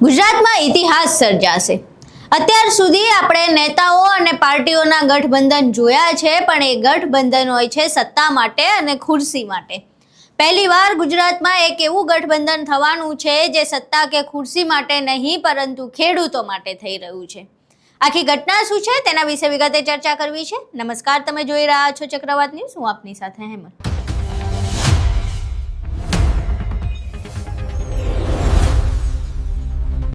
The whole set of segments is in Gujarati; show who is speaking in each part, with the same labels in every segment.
Speaker 1: ગુજરાતમાં ઇતિહાસ સર્જાશે। અત્યાર સુધી આપણે નેતાઓ અને પાર્ટીઓના ગઠબંધન જોયા છે, પણ એ ગઠબંધન હોય છે સત્તા માટે અને ખુરશી માટે। પહેલીવાર ગુજરાતમાં એક એવું ગઠબંધન થવાનું છે જે સત્તા કે ખુરશી માટે નહીં, પરંતુ ખેડૂતો માટે થઈ રહ્યું છે। આખી ઘટના શું છે તેના વિશે વિગતે ચર્ચા કરવી છે। નમસ્કાર, તમે જોઈ રહ્યા છો ચક્રવાત ન્યૂઝ। હું આપની સાથે હેમંત।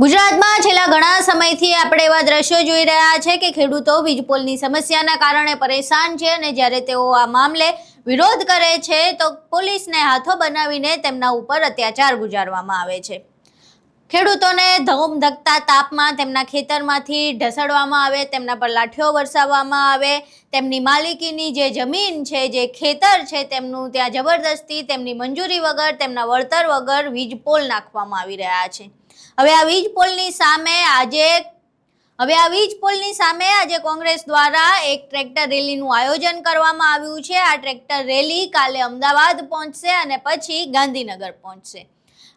Speaker 1: ગુજરાતમાં છેલ્લા ઘણા સમયથી આપણે એવા દ્રશ્યો જોઈ રહ્યા છે કે ખેડૂતો વીજપોલની સમસ્યાના કારણે પરેશાન છે, અને જ્યારે તેઓ આ મામલે વિરોધ કરે છે તો પોલીસને હાથો બનાવીને તેમના ઉપર અત્યાચાર ગુજારવામાં આવે છે। ખેડૂતોને ધોમધકતા તાપમાં તેમના ખેતરમાંથી ઢસડવામાં આવે, તેમના પર લાઠીઓ વરસાવવામાં આવે, તેમની માલિકીની જે જમીન છે, જે ખેતર છે, તેમનું ત્યાં જબરદસ્તી તેમની મંજૂરી વગર, તેમના વળતર વગર વીજપોલ નાખવામાં આવી રહ્યા છે। હવે આ વીજપોલની સામે આજે કોંગ્રેસ દ્વારા એક ટ્રેક્ટર રેલીનું આયોજન કરવામાં આવ્યું છે। આ ટ્રેક્ટર રેલી કાલે અમદાવાદ પહોંચશે અને પછી ગાંધીનગર પહોંચશે।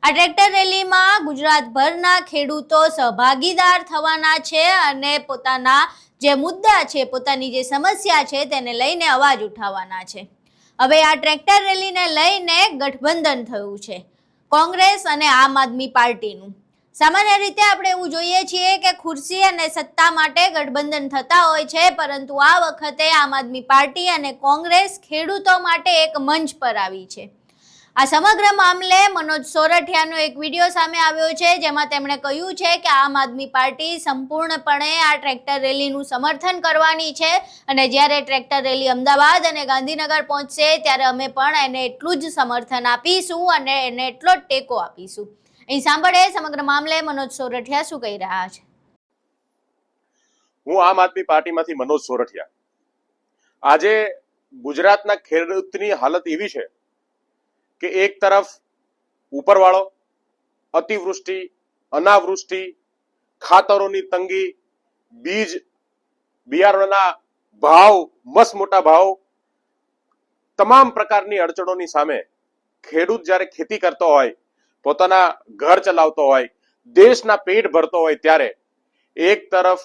Speaker 1: આ ટ્રેક્ટર રેલીમાં ગુજરાતભરના ખેડૂતો સહભાગીદાર થવાના છે અને પોતાના જે મુદ્દા છે, પોતાની જે સમસ્યા છે તેને લઈને અવાજ ઉઠાવવાના છે। હવે આ ટ્રેક્ટર રેલીને લઈને ગઠબંધન થયું છે કોંગ્રેસ અને આમ આદમી પાર્ટીનું। સામાન્ય રીતે આપણે એવું જોઈએ છીએ કે ખુરશી અને સત્તા માટે ગઠબંધન થતા હોય છે, પરંતુ આ વખતે આમ આદમી પાર્ટી અને કોંગ્રેસ ખેડૂતો માટે એક મંચ પર આવી છે। આ સમગ્ર મામલે મનોજ સોરઠિયાનો એક વિડીયો સામે આવ્યો છે, જેમાં તેમણે કહ્યું છે કે આમ આદમી પાર્ટી સંપૂર્ણપણે આ ટ્રેક્ટર રેલીનું સમર્થન કરવાની છે, અને જ્યારે ટ્રેક્ટર રેલી અમદાવાદ અને ગાંધીનગર પહોંચશે ત્યારે અમે પણ એને એટલું જ સમર્થન આપીશું અને એને એટલો જ ટેકો આપીશું। અહીં સાંભળે સમગ્ર મામલે મનોજ સોરઠિયા શું કહી રહ્યા છે।
Speaker 2: હું આમ આદમી પાર્ટીમાંથી મનોજ સોરઠિયા। આજે ગુજરાતના ખેડૂતની હાલત એવી છે કે એક તરફ ઉપરવાળો અતિવૃષ્ટિ, અનાવૃષ્ટિ, ખાતરોની તંગી, બિયારણના ભાવ, મસમોટા ભાવ, તમામ પ્રકારની અડચણોની સામે ખેડૂત જ્યારે ખેતી કરતો હોય, પોતાના ઘર ચલાવતો હોય, દેશના પેટ ભરતો હોય, ત્યારે એક તરફ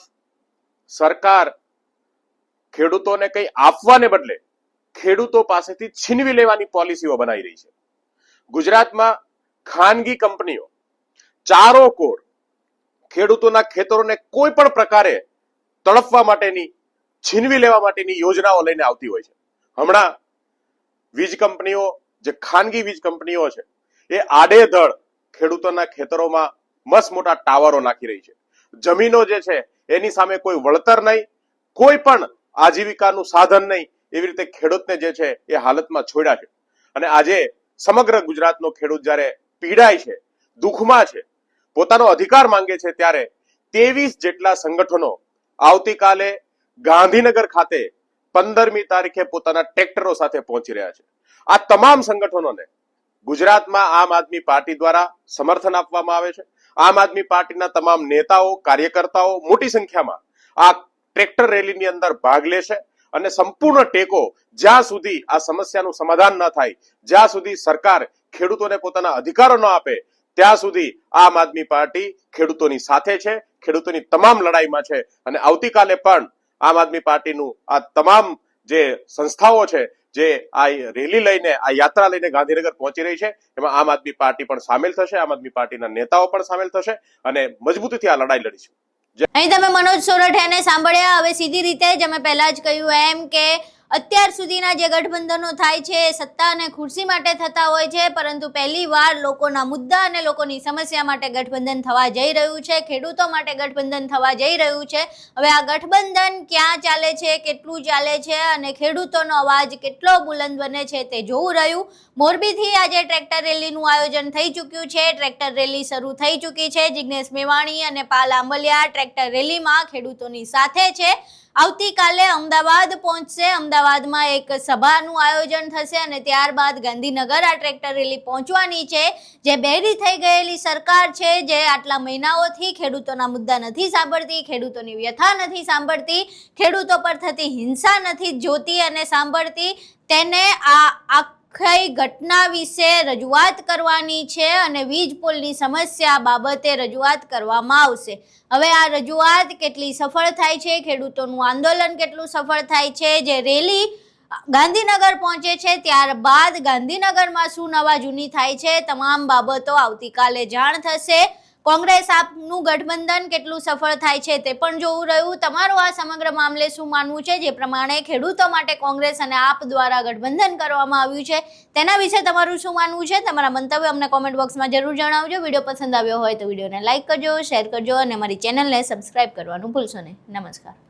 Speaker 2: સરકાર ખેડૂતોને કંઈ આપવાને બદલે ખેડૂતો પાસેથી છીનવી લેવાની પોલિસીઓ બનાવી રહી છે। ગુજરાતમાં ખાનગી કંપનીઓ ચારોકોર ખેડૂતોના ખેતરોને કોઈ પણ પ્રકારે તડપવા માટેની, છીનવી લેવા માટેની યોજનાઓ લઈને આવતી હોય છે। હમણાં વીજ કંપનીઓ, જે ખાનગી વીજ કંપનીઓ છે, એ આડેધડ ખેડૂતોના ખેતરોમાં મસ્ત મોટા ટાવરો નાખી રહી છે। જમીનો જે છે એની સામે કોઈ વળતર નહીં, કોઈ પણ આજીવિકાનું સાધન નહીં, એવી રીતે ખેડૂતને જે છે એ હાલતમાં છોડ્યા છે। અને આજે સમગ્ર ગુજરાતનો ખેડૂત જ્યારે પીડાય છે, દુઃખમાં છે, પોતાનો અધિકાર માંગે છે, ત્યારે 23 જેટલા સંગઠનો આવતીકાલે ગાંધીનગર ખાતે 15મી તારીખે પોતાના ટ્રેક્ટરો સાથે પહોંચી રહ્યા છે। આ તમામ સંગઠનોને ગુજરાતમાં આમ આદમી પાર્ટી દ્વારા સમર્થન આપવામાં આવે છે। આમ આદમી પાર્ટીના તમામ નેતાઓ, કાર્યકર્તાઓ મોટી સંખ્યામાં આ ટ્રેક્ટર રેલીની અંદર ભાગ લેશે અને સંપૂર્ણ ટેકો, જ્યાં સુધી આ સમસ્યાનું સમાધાન ન થાય, જ્યાં સુધી સરકાર ખેડૂતોને પોતાના અધિકારો ન આપે, ત્યાં સુધી આમ આદમી પાર્ટી ખેડૂતોની સાથે છે, ખેડૂતોની તમામ લડાઈમાં છે। અને આવતીકાલે પણ આમ આદમી પાર્ટીનું આ તમામ જે સંસ્થાઓ છે, જે આ રેલી લઈને, આ યાત્રા લઈને ગાંધીનગર પહોંચી રહી છે, એમાં આમ આદમી પાર્ટી પણ સામેલ થશે, આમ આદમી પાર્ટીના નેતાઓ પણ સામેલ થશે અને મજબૂતીથી આ લડાઈ લડીશું।
Speaker 1: અહીં તમે મનોજ સોરઠિયાને સાંભળ્યા। હવે સીધી રીતે જ અમે પહેલા જ કહ્યું એમ કે અત્યાર સુધીના જે ગઠબંધનો થાય છે એ સત્તા અને ખુરશી માટે થતા હોય છે, પરંતુ પહેલીવાર લોકોના મુદ્દા અને લોકોની સમસ્યા માટે ગઠબંધન થવા જઈ રહ્યું છે, ખેડૂતો માટે ગઠબંધન થવા જઈ રહ્યું છે। હવે આ ગઠબંધન ક્યાં ચાલે છે, કેટલું ચાલે છે અને ખેડૂતોનો અવાજ કેટલો બુલંદ બને છે તે જોવું રહ્યું। મોરબીથી આજે ટ્રેક્ટર રેલીનું આયોજન થઈ ચૂક્યું છે, ટ્રેક્ટર રેલી શરૂ થઈ ચૂકી છે। જિગ્નેશ મેવાણી અને પાલ આંબલિયા ટ્રેક્ટર રેલીમાં ખેડૂતોની સાથે છે। આવતીકાલે અમદાવાદ પહોંચશે, અમદાવાદમાં એક સભાનું આયોજન થશે અને ત્યારબાદ ગાંધીનગર આ ટ્રેક્ટર રેલી પહોંચવાની છે। જે બેરી થઈ ગયેલી સરકાર છે, જે આટલા મહિનાઓથી ખેડૂતોના મુદ્દા નથી સાંભળતી, ખેડૂતોની વ્યથા નથી સાંભળતી, ખેડૂતો પર થતી હિંસા નથી જોતી અને સાંભળતી, તેને આ આખી ઘટના વિશે રજૂઆત કરવાની છે અને વીજ પોલની સમસ્યા બાબતે રજૂઆત કરવામાં આવશે. હવે આ રજૂઆત કેટલી સફળ થાય છે, ખેડૂતોનું આંદોલન કેટલું સફળ થાય છે, જે રેલી ગાંધીનગર પહોંચે છે ત્યારબાદ ગાંધીનગરમાં શું નવા જૂની થાય છે, તમામ બાબતો આવતીકાલે જાણ થશે. કોંગ્રેસ આપનું ગઠબંધન કેટલું સફળ થાય છે તે પણ જોવું રહ્યું. તમારું આ સમગ્ર મામલે શું માનવું છે, જે પ્રમાણે ખેડૂતો માટે કોંગ્રેસ અને આપ દ્વારા ગઠબંધન કરવામાં આવ્યું છે તેના વિશે તમારું શું માનવું છે? તમારા મંતવ્ય અમને કોમેન્ટ બોક્સમાં જરૂર જણાવજો. વિડીયો પસંદ આવ્યો હોય તો વિડીયોને લાઇક કરજો, શેર કરજો અને અમારી ચેનલને સબસ્ક્રાઇબ કરવાનું ભૂલશો નહીં. નમસ્કાર.